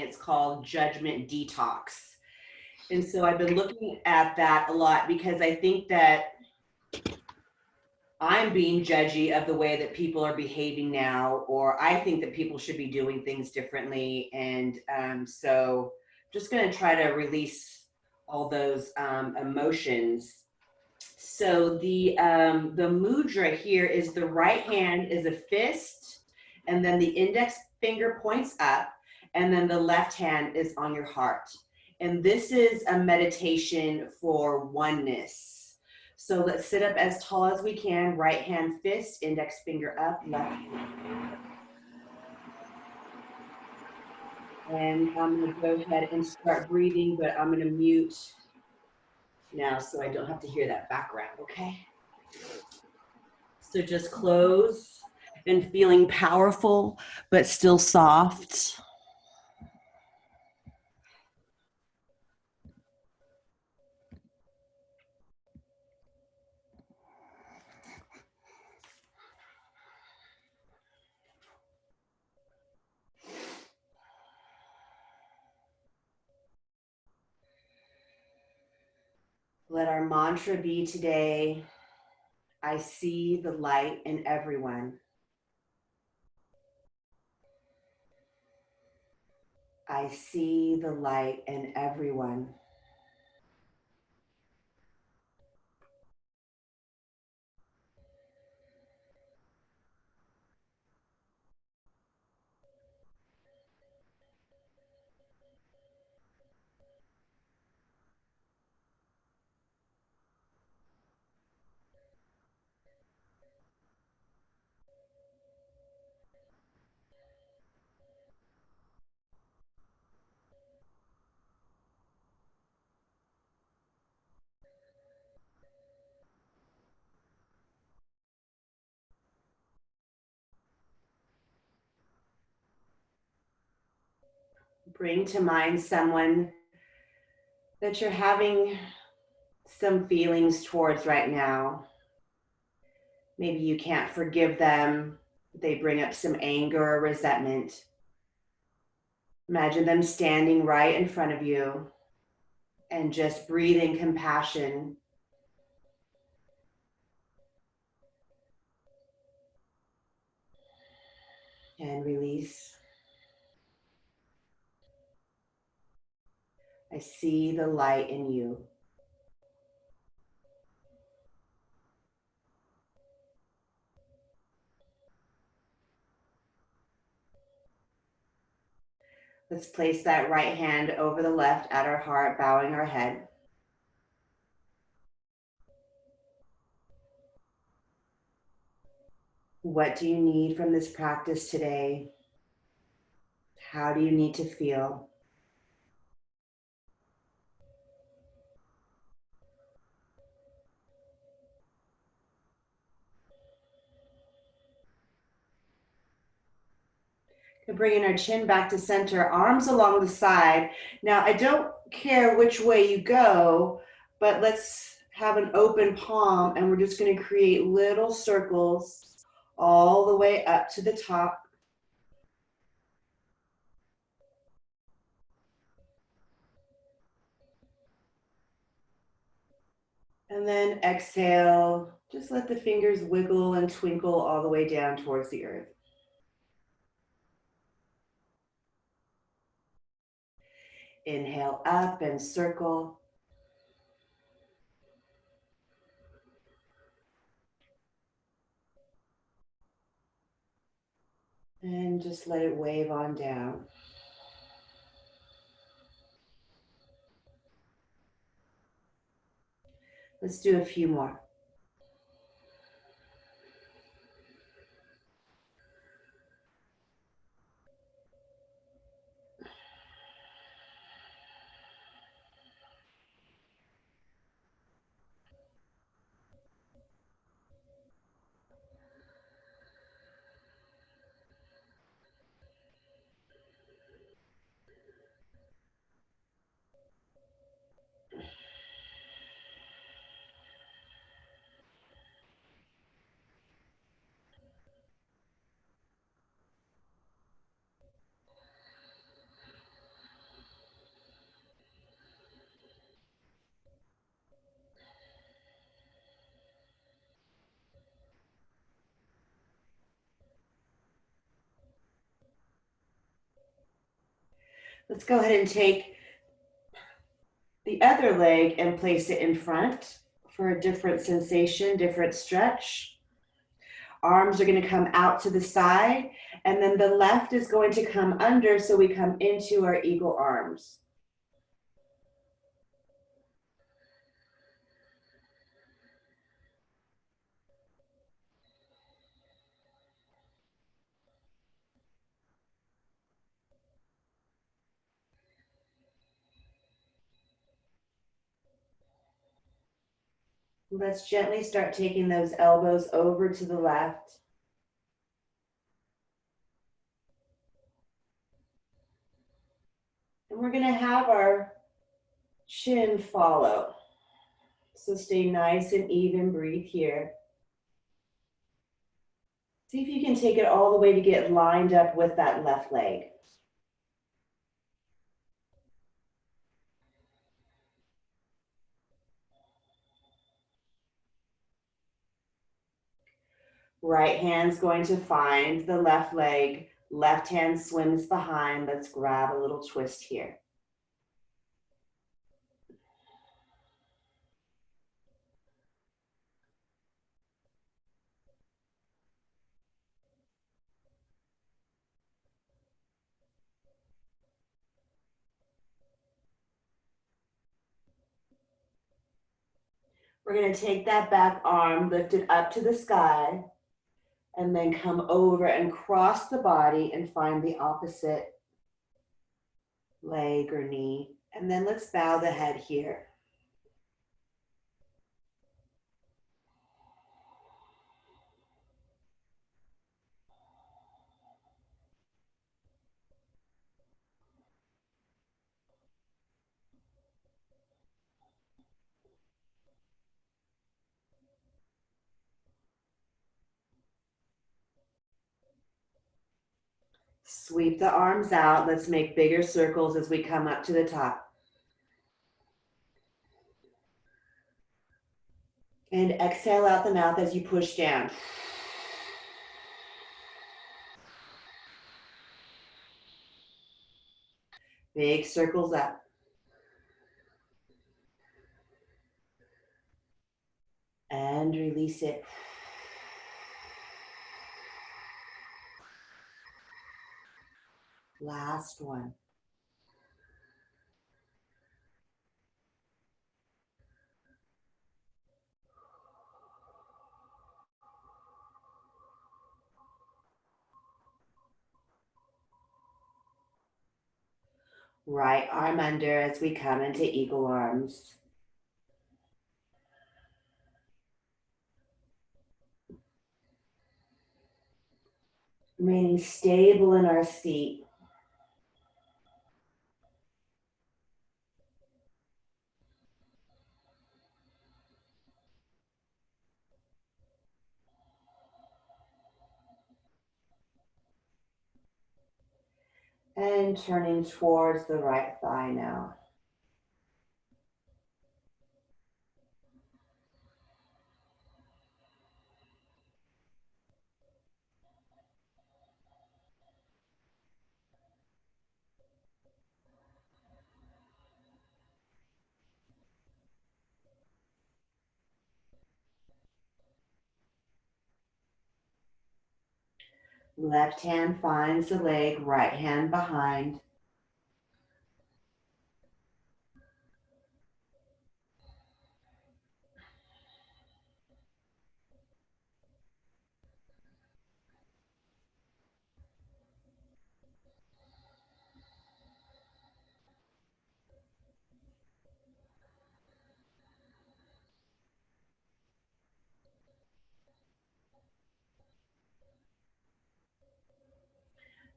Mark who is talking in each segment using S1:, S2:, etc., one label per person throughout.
S1: It's called Judgment Detox. And so I've been looking at that a lot because I think that I'm being judgy of the way that people are behaving now, or I think that people should be doing things differently. And so just going to try to release all those emotions. So the mudra here is the right hand is a fist, and then the index finger points up, and then the left hand is on your heart. And this is a meditation for oneness. So let's sit up as tall as we can, right hand fist, index finger up, left hand. And I'm going to go ahead and start breathing, but I'm going to mute now so I don't have to hear that background, okay? So just close and feeling powerful, but still soft. Let our mantra be today, I see the light in everyone. I see the light in everyone. Bring to mind someone that you're having some feelings towards right now. Maybe you can't forgive them. They bring up some anger or resentment. Imagine them standing right in front of you and just breathing compassion. And release. I see the light in you. Let's place that right hand over the left at our heart, bowing our head. What do you need from this practice today? How do you need to feel? Bringing our chin back to center, arms along the side. Now, I don't care which way you go, but let's have an open palm, and we're just going to create little circles all the way up to the top. And then exhale, just let the fingers wiggle and twinkle all the way down towards the earth. Inhale up and circle. And just let it wave on down. Let's do a few more. Let's go ahead and take the other leg and place it in front for a different sensation, different stretch. Arms are going to come out to the side, and then the left is going to come under, so we come into our eagle arms. Let's gently start taking those elbows over to the left. And we're going to have our chin follow. So stay nice and even, breathe here. See if you can take it all the way to get lined up with that left leg. Right hand's going to find the left leg. Left hand swims behind. Let's grab a little twist here. We're going to take that back arm, lift it up to the sky, and then come over and cross the body and find the opposite leg or knee. And then let's bow the head here. Sweep the arms out. Let's make bigger circles as we come up to the top. And exhale out the mouth as you push down. Big circles up. And release it. Last one. Right arm under as we come into eagle arms. Remaining stable in our seat. And turning towards the right thigh now. Left hand finds the leg, right hand behind.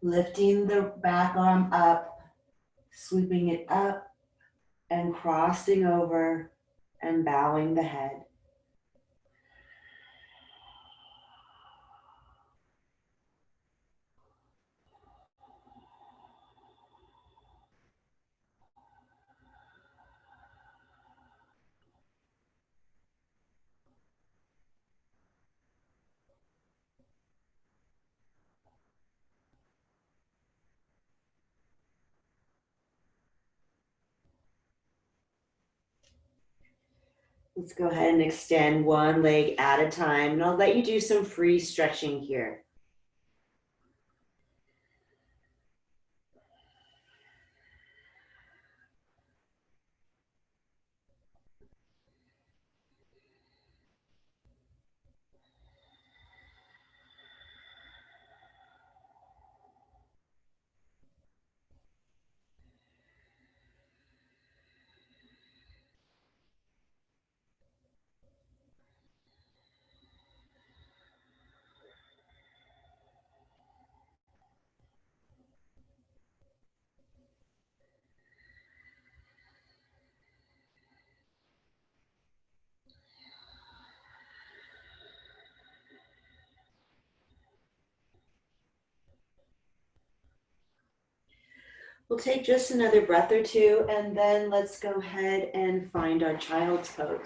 S1: Lifting the back arm up, sweeping it up and crossing over and bowing the head. Let's go ahead and extend one leg at a time, and I'll let you do some free stretching here. We'll take just another breath or two, and then let's go ahead and find our child's pose.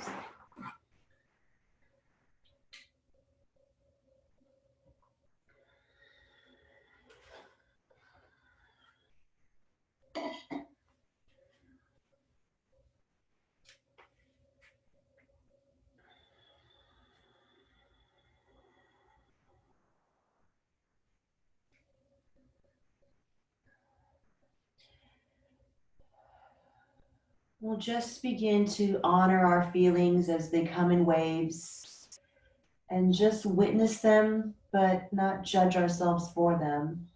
S1: We'll just begin to honor our feelings as they come in waves and just witness them, but not judge ourselves for them.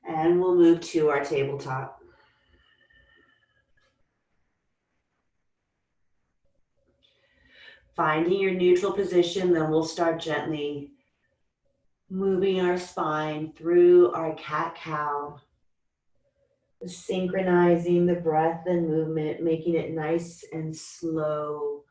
S1: And we'll move to our tabletop. Finding your neutral position, then we'll start gently moving our spine through our cat-cow, synchronizing the breath and movement, making it nice and slow.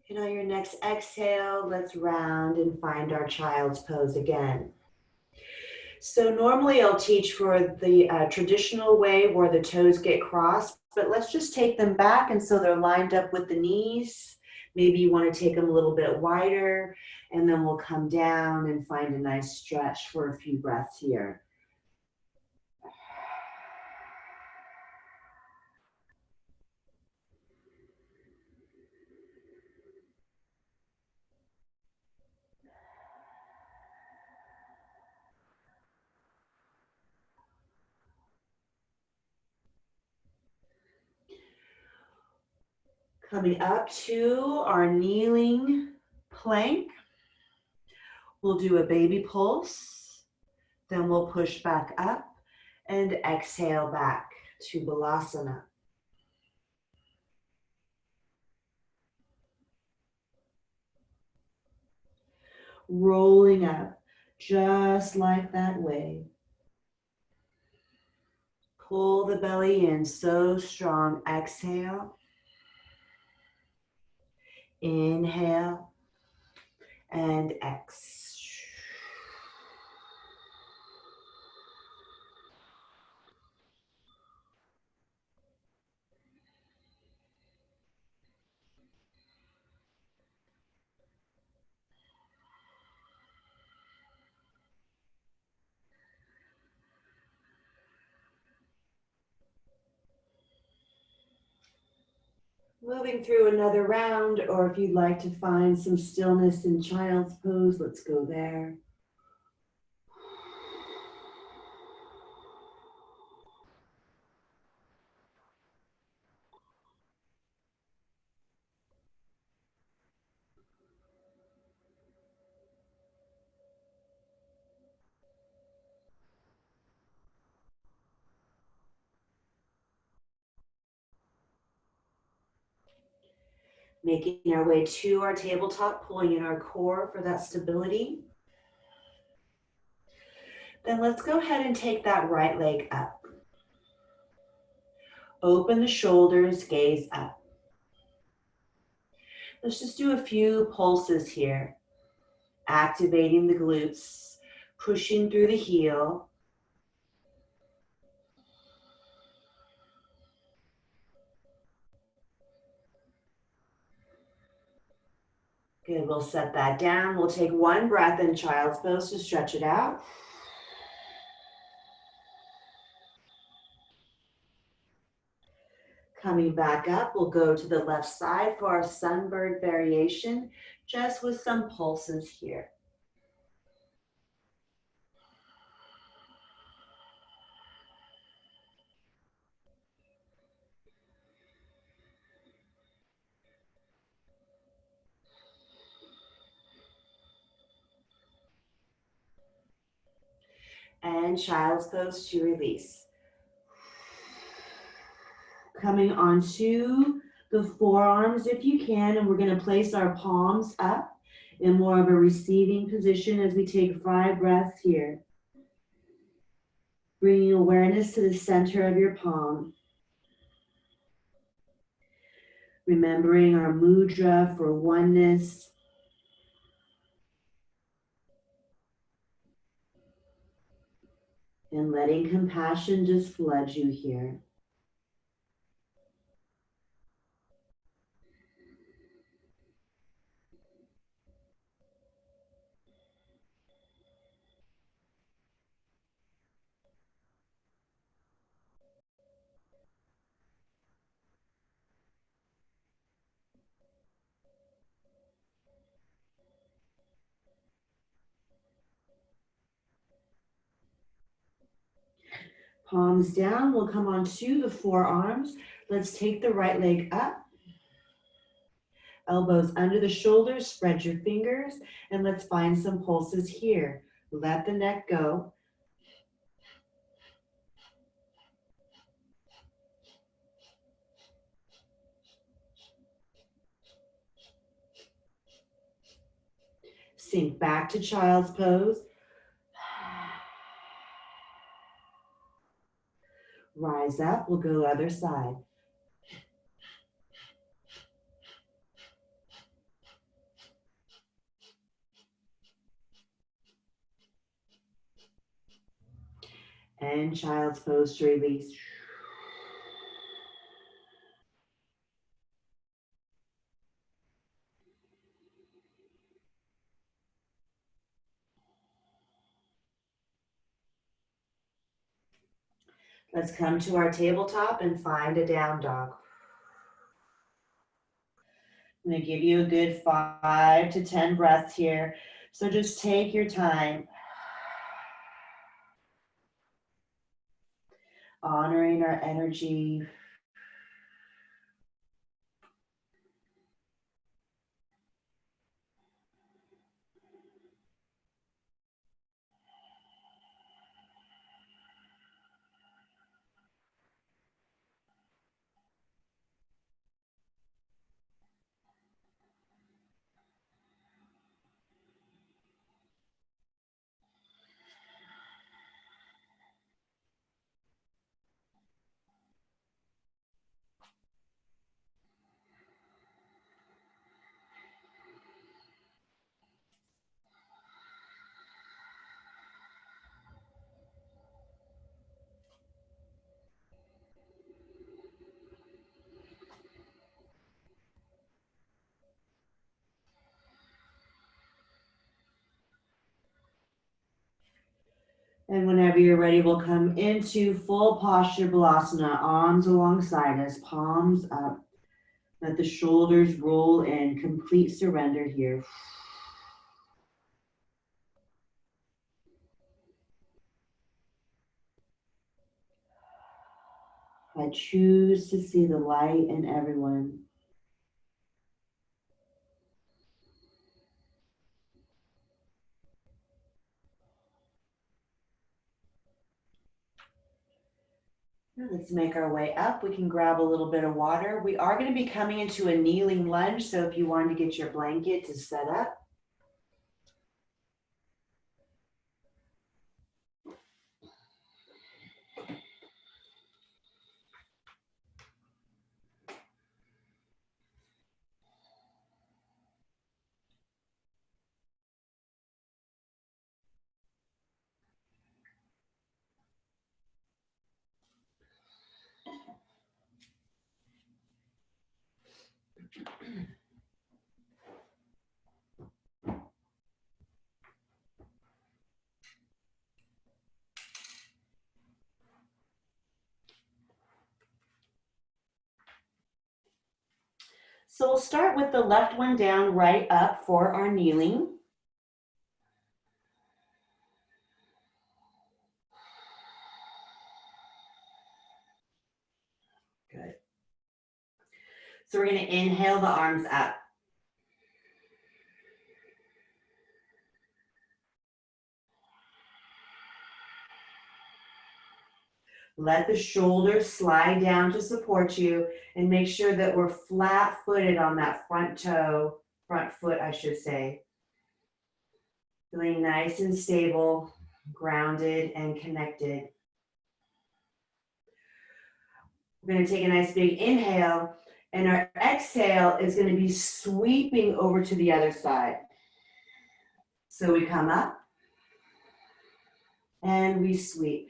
S1: And on your next exhale, let's round and find our child's pose again. So normally I'll teach for the traditional way where the toes get crossed, but let's just take them back and so they're lined up with the knees. Maybe you want to take them a little bit wider, and then we'll come down and find a nice stretch for a few breaths here. Coming up to our kneeling plank, we'll do a baby pulse, then we'll push back up and exhale back to Balasana. Rolling up just like that wave. Pull the belly in so strong. Exhale. Inhale and exhale. Moving through another round, or if you'd like to find some stillness in child's pose, let's go there. Making our way to our tabletop, pulling in our core for that stability. Then let's go ahead and take that right leg up. Open the shoulders, gaze up. Let's just do a few pulses here. Activating the glutes, pushing through the heel. Good, we'll set that down. We'll take one breath in child's pose to stretch it out. Coming back up, we'll go to the left side for our sunbird variation, just with some pulses here. And child's pose to release. Coming onto the forearms if you can, and we're going to place our palms up in more of a receiving position as we take 5 breaths here. Bringing awareness to the center of your palm. Remembering our mudra for oneness. And letting compassion just flood you here. Palms down, we'll come onto the forearms. Let's take the right leg up. Elbows under the shoulders, spread your fingers, and let's find some pulses here. Let the neck go. Sink back to child's pose. Rise up, we'll go other side. And child's pose to release. Let's come to our tabletop and find a down dog. I'm going to give you a good 5 to 10 breaths here. So just take your time. Honoring our energy. And whenever you're ready, we'll come into full posture Balasana, arms alongside us, palms up. Let the shoulders roll in, complete surrender here. I choose to see the light in everyone. Let's make our way up. We can grab a little bit of water. We are going to be coming into a kneeling lunge, so if you want to get your blanket to set up. So we'll start with the left one down, right up for our kneeling. Good. So we're going to inhale the arms up. Let the shoulders slide down to support you and make sure that we're flat-footed on that front foot, I should say. Feeling nice and stable, grounded and connected. We're going to take a nice big inhale, and our exhale is going to be sweeping over to the other side. So we come up and we sweep.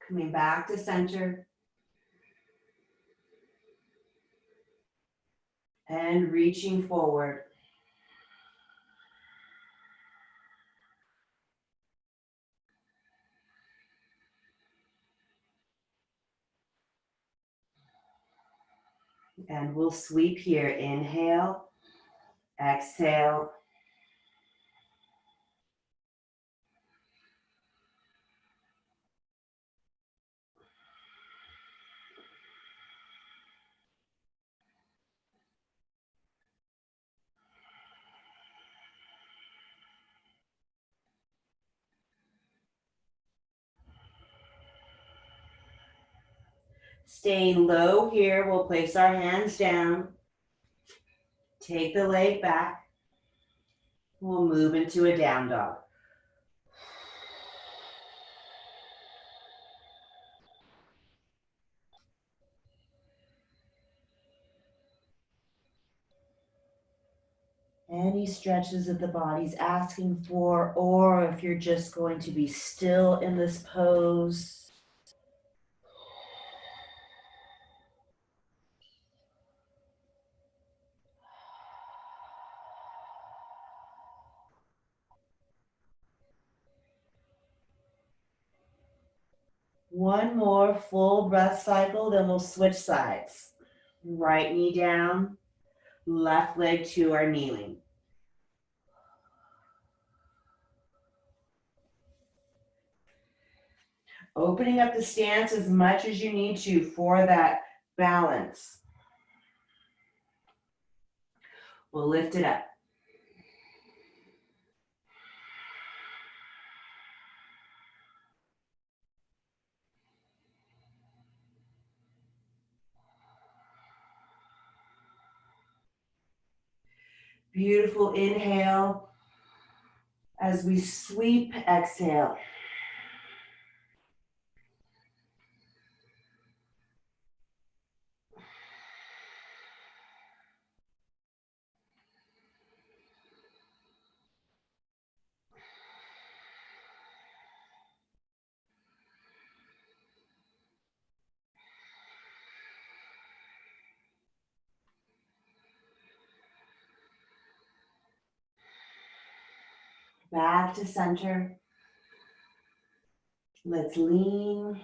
S1: Coming back to center. And reaching forward. And we'll sweep here. Inhale, exhale. Staying low here, we'll place our hands down. Take the leg back. We'll move into a down dog. Any stretches that the body's asking for, or if you're just going to be still in this pose. One more full breath cycle, then we'll switch sides. Right knee down, left leg to our kneeling. Opening up the stance as much as you need to for that balance. We'll lift it up. Beautiful inhale. As we sweep, exhale. Back to center. Let's lean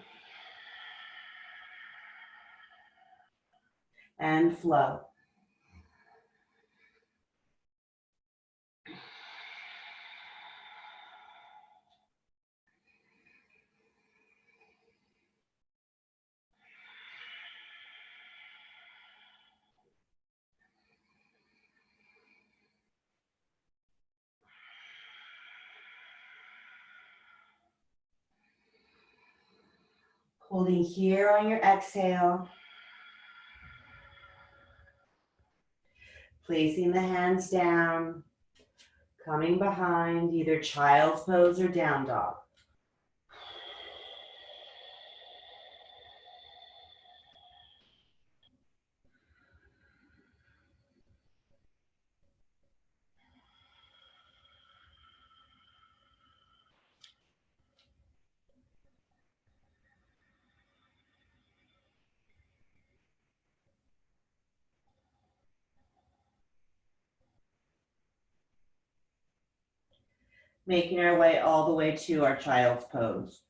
S1: and flow. Holding here on your exhale. Placing the hands down, coming behind, either child's pose or down dog. Making our way all the way to our child's pose.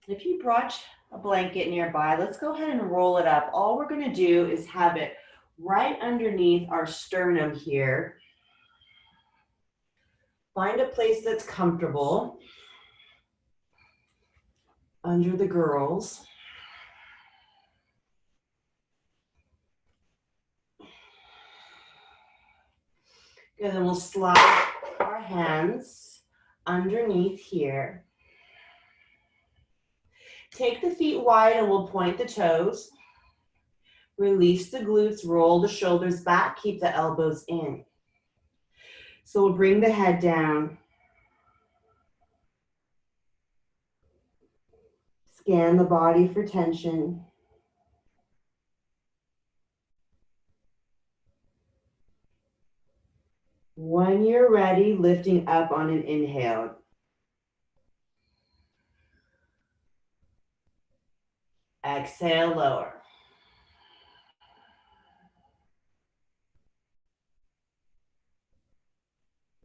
S1: If you brought a blanket nearby, let's go ahead and roll it up. All we're going to do is have it right underneath our sternum here. Find a place that's comfortable under the girls. And then we'll slide our hands underneath here. Take the feet wide and we'll point the toes. Release the glutes, roll the shoulders back, keep the elbows in. So we'll bring the head down. Scan the body for tension. When you're ready, lifting up on an inhale. Exhale, lower.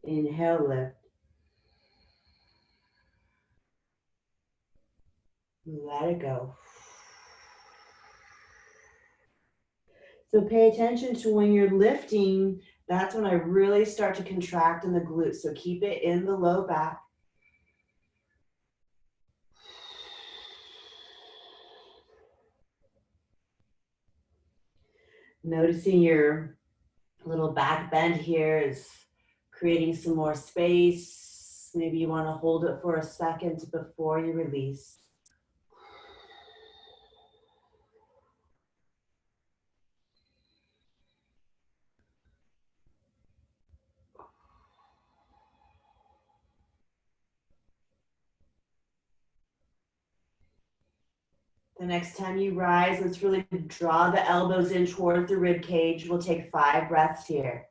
S1: Inhale, lift. Let it go. So pay attention to when you're lifting, that's when I really start to contract in the glutes. So keep it in the low back. Noticing your little back bend here is creating some more space. Maybe you want to hold it for a second before you release. The next time you rise, let's really draw the elbows in toward the rib cage. We'll take 5 breaths here.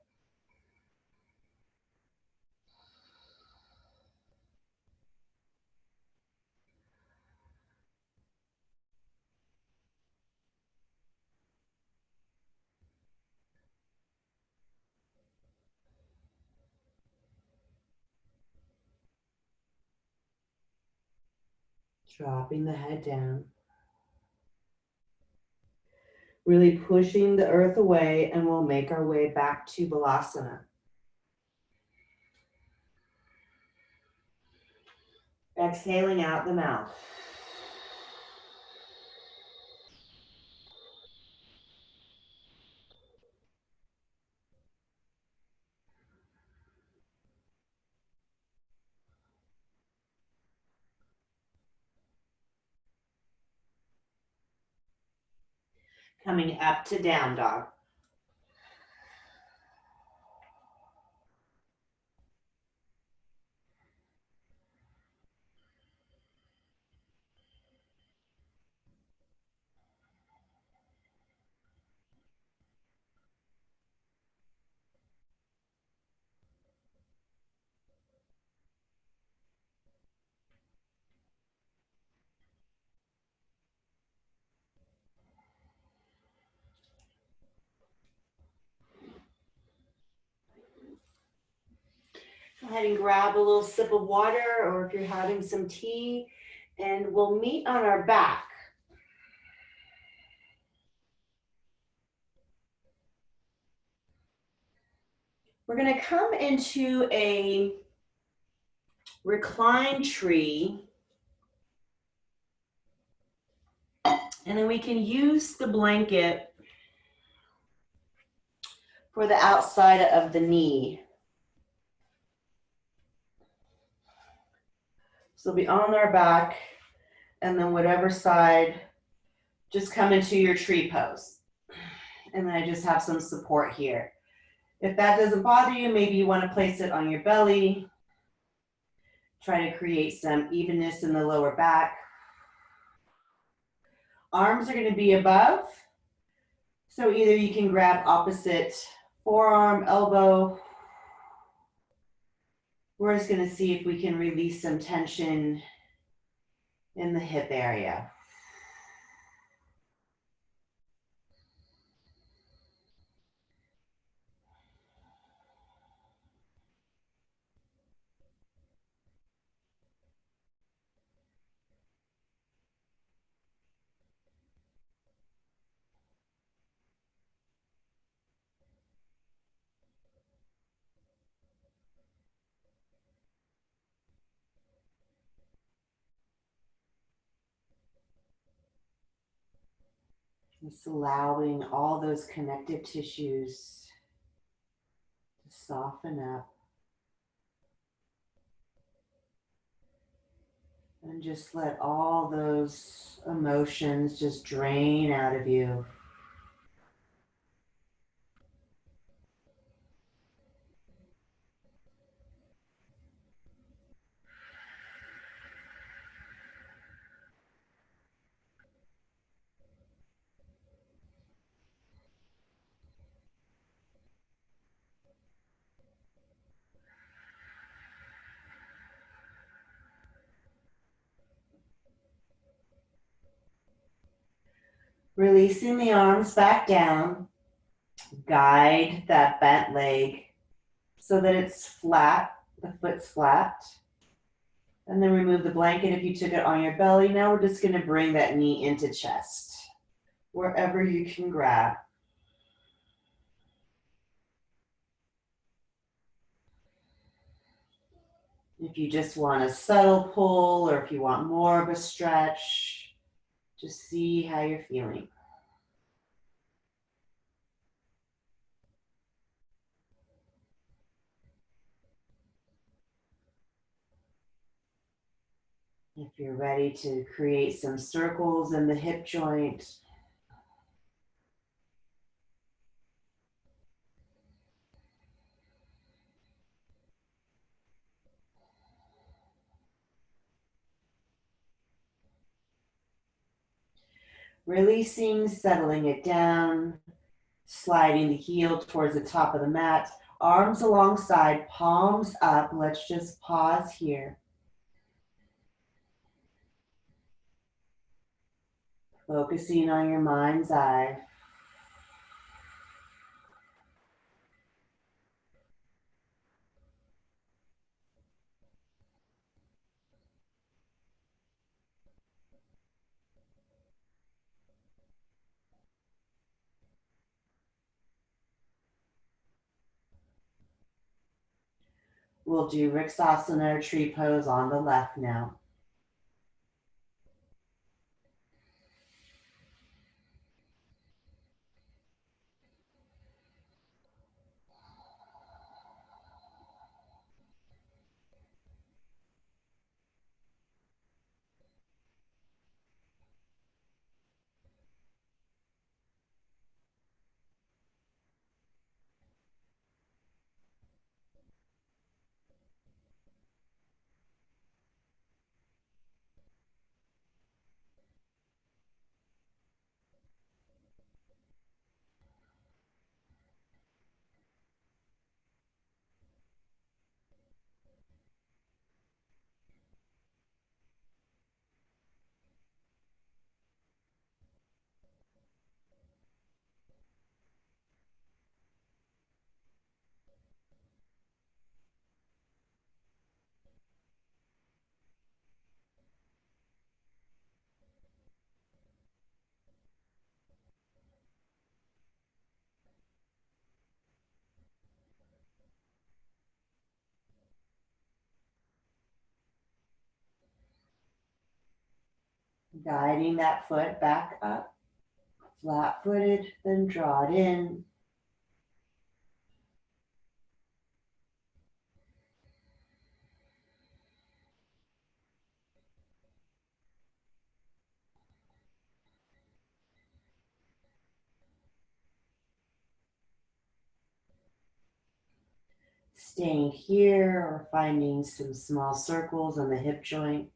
S1: Dropping the head down. Really pushing the earth away, and we'll make our way back to Balasana. Exhaling out the mouth. Coming up to down dog. Go ahead and grab a little sip of water, or if you're having some tea, and we'll meet on our back. We're going to come into a reclined tree. And then we can use the blanket for the outside of the knee. So it'll be on our back, and then whatever side, just come into your tree pose. And then I just have some support here. If that doesn't bother you, maybe you want to place it on your belly. Try to create some evenness in the lower back. Arms are going to be above. So either you can grab opposite forearm, elbow. We're just going to see if we can release some tension in the hip area. Just allowing all those connective tissues to soften up. And just let all those emotions just drain out of you. Releasing the arms back down. Guide that bent leg so that it's flat, the foot's flat. And then remove the blanket if you took it on your belly. Now we're just going to bring that knee into chest, wherever you can grab. If you just want a subtle pull or if you want more of a stretch, just see how you're feeling. If you're ready to create some circles in the hip joint, releasing, settling it down, sliding the heel towards the top of the mat, arms alongside, palms up. Let's just pause here. Focusing on your mind's eye. We'll do Vriksasana, tree pose on the left now. Guiding that foot back up, flat-footed, then draw it in. Staying here or finding some small circles on the hip joint.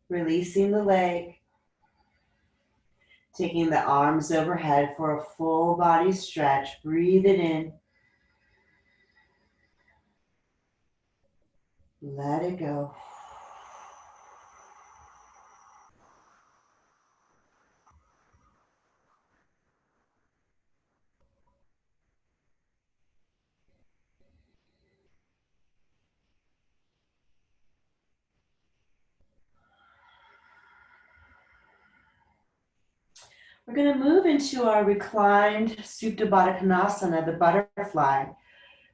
S1: Releasing the leg, taking the arms overhead for a full body stretch. Breathe it in. Let it go. We're going to move into our reclined Supta Baddha Konasana, the butterfly.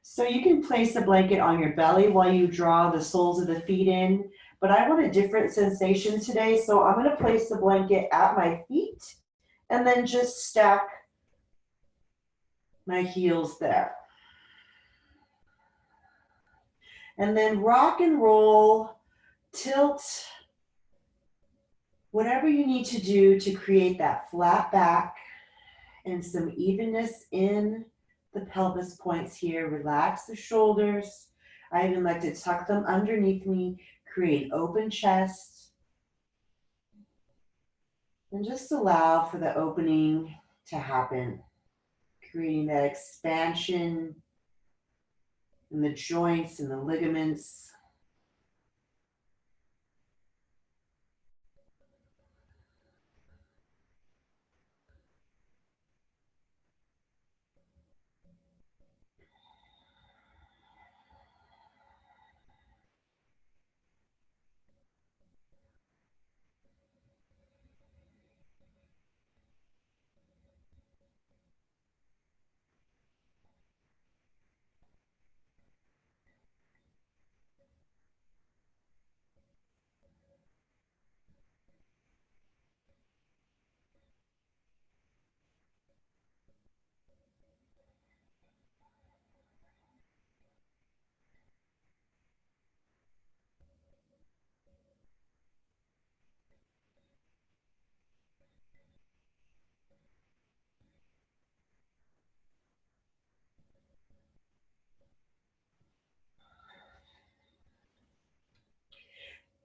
S1: So you can place a blanket on your belly while you draw the soles of the feet in, but I want a different sensation today, so I'm going to place the blanket at my feet and then just stack my heels there. And then rock and roll, tilt, whatever you need to do to create that flat back and some evenness in the pelvis points here. Relax the shoulders. I even like to tuck them underneath me, create open chest, and just allow for the opening to happen, creating that expansion in the joints and the ligaments.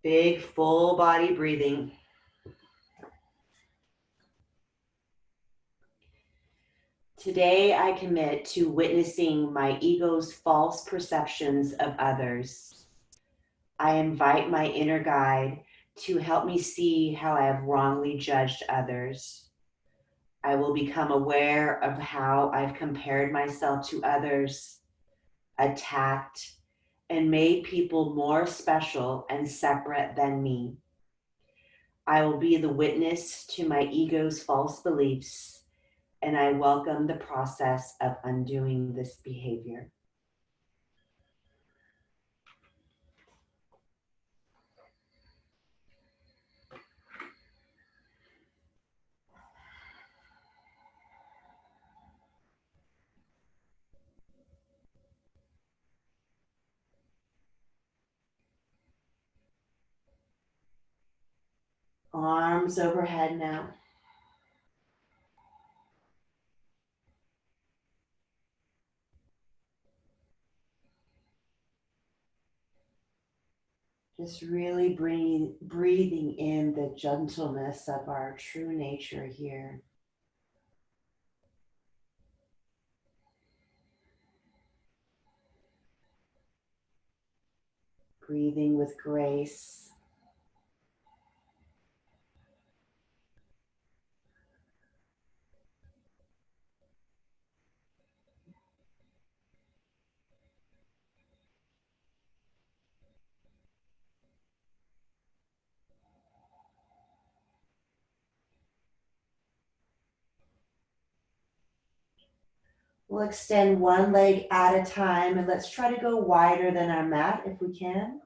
S1: Big full body breathing. Today, I commit to witnessing my ego's false perceptions of others. I invite my inner guide to help me see how I have wrongly judged others. I will become aware of how I've compared myself to others, attacked, and made people more special and separate than me. I will be the witness to my ego's false beliefs, and I welcome the process of undoing this behavior. Arms overhead now. Just really breathing in the gentleness of our true nature here. Breathing with grace. We'll extend one leg at a time, and let's try to go wider than our mat if we can.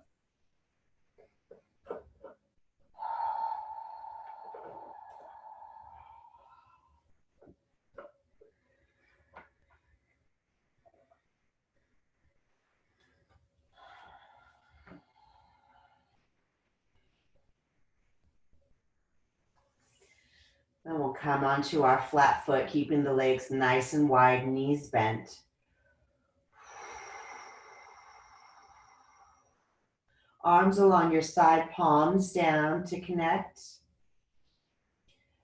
S1: Then we'll come onto our flat foot, keeping the legs nice and wide, knees bent. Arms along your side, palms down to connect.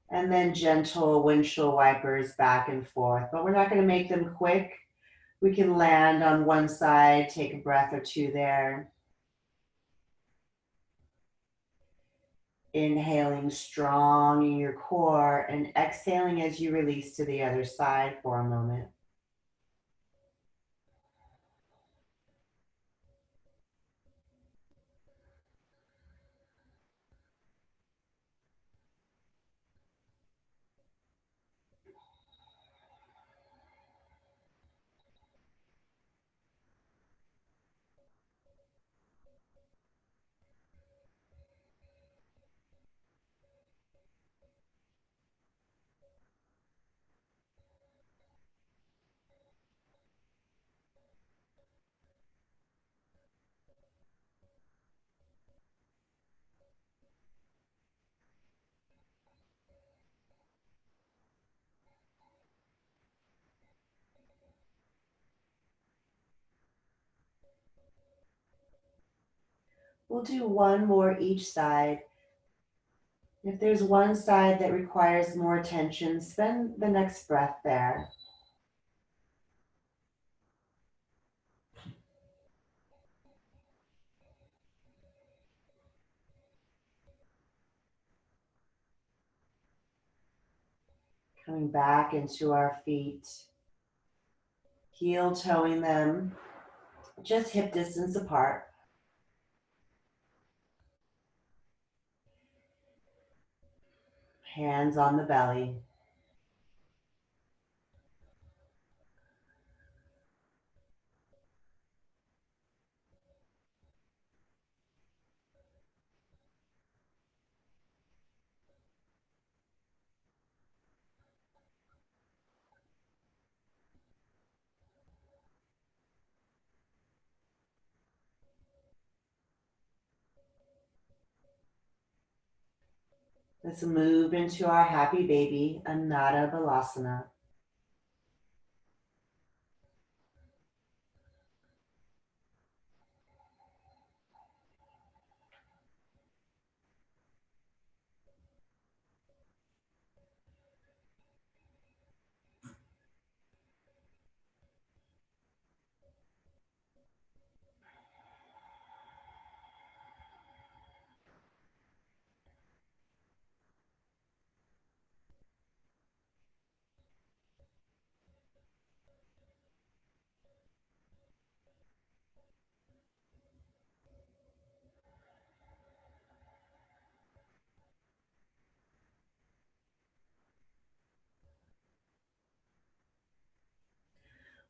S1: And then gentle windshield wipers back and forth. But we're not going to make them quick. We can land on one side, take a breath or two there. Inhaling strong in your core and exhaling as you release to the other side for a moment. We'll do one more each side. If there's one side that requires more attention, spend the next breath there. Coming back into our feet, heel toeing them, just hip distance apart. Hands on the belly. Let's move into our happy baby, Anada Balasana.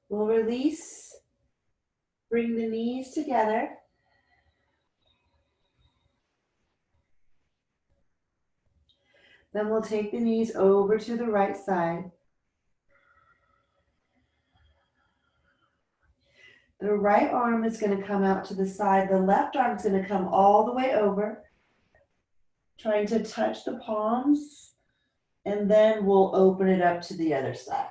S1: We'll release, bring the knees together. Then we'll take the knees over to the right side. The right arm is going to come out to the side. The left arm is going to come all the way over, trying to touch the palms, and then we'll open it up to the other side.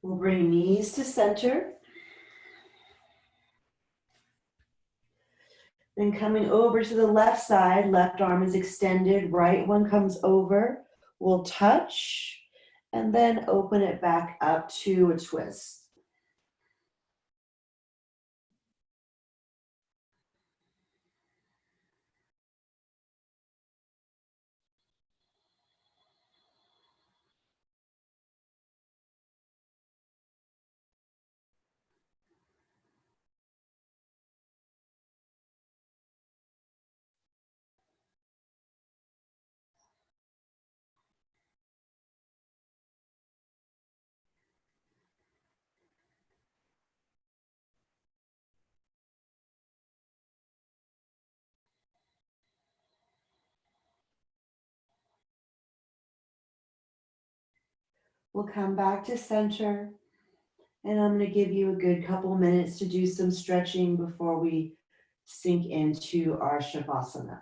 S1: We'll bring knees to center. Then coming over to the left side, left arm is extended, right one comes over. We'll touch and then open it back up to a twist.
S2: We'll come back to center, and I'm going to give you a good couple minutes to do some stretching before we sink into our Shavasana.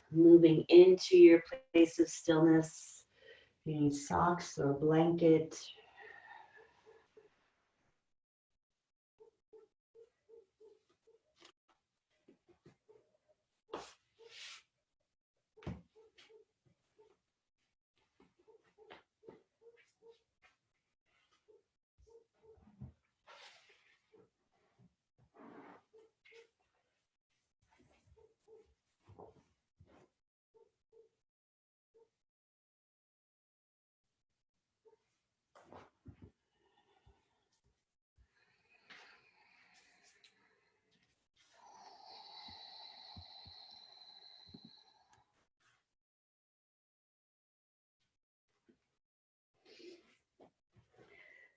S2: Moving into your place of stillness, if you need socks or blanket.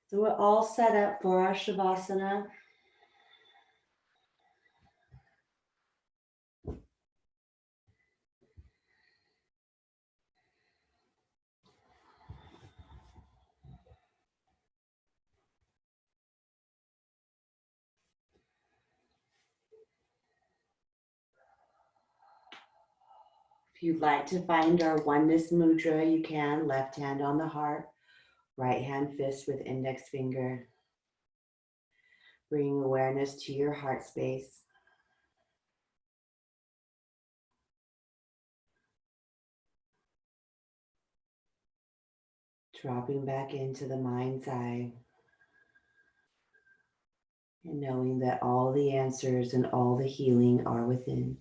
S2: So we're all set up for our Shavasana. If you'd like to find our oneness mudra, you can. Left hand on the heart, right hand fist with index finger. Bringing awareness to your heart space. Dropping back into the mind's eye. And knowing that all the answers and all the healing are within.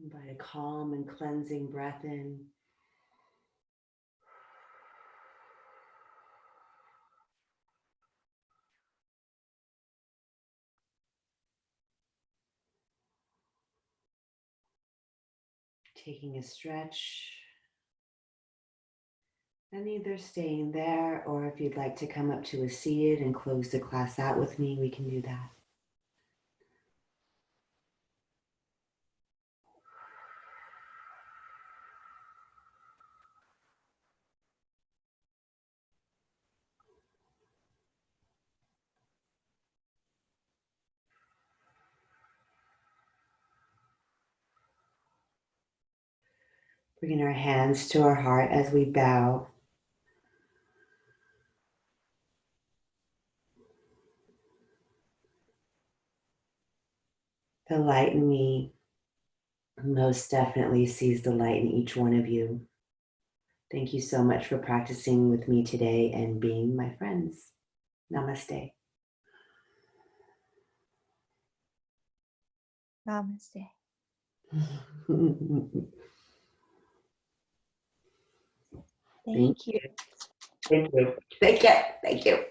S2: Invite a calm and cleansing breath in. Taking a stretch. And either staying there, or if you'd like to come up to a seated and close the class out with me, we can do that. Bringing our hands to our heart as we bow. The light in me most definitely sees the light in each one of you. Thank you so much for practicing with me today and being my friends. Namaste.
S3: Namaste.
S2: Thank
S3: Thank you.
S2: Thank you. Thank you. Thank you.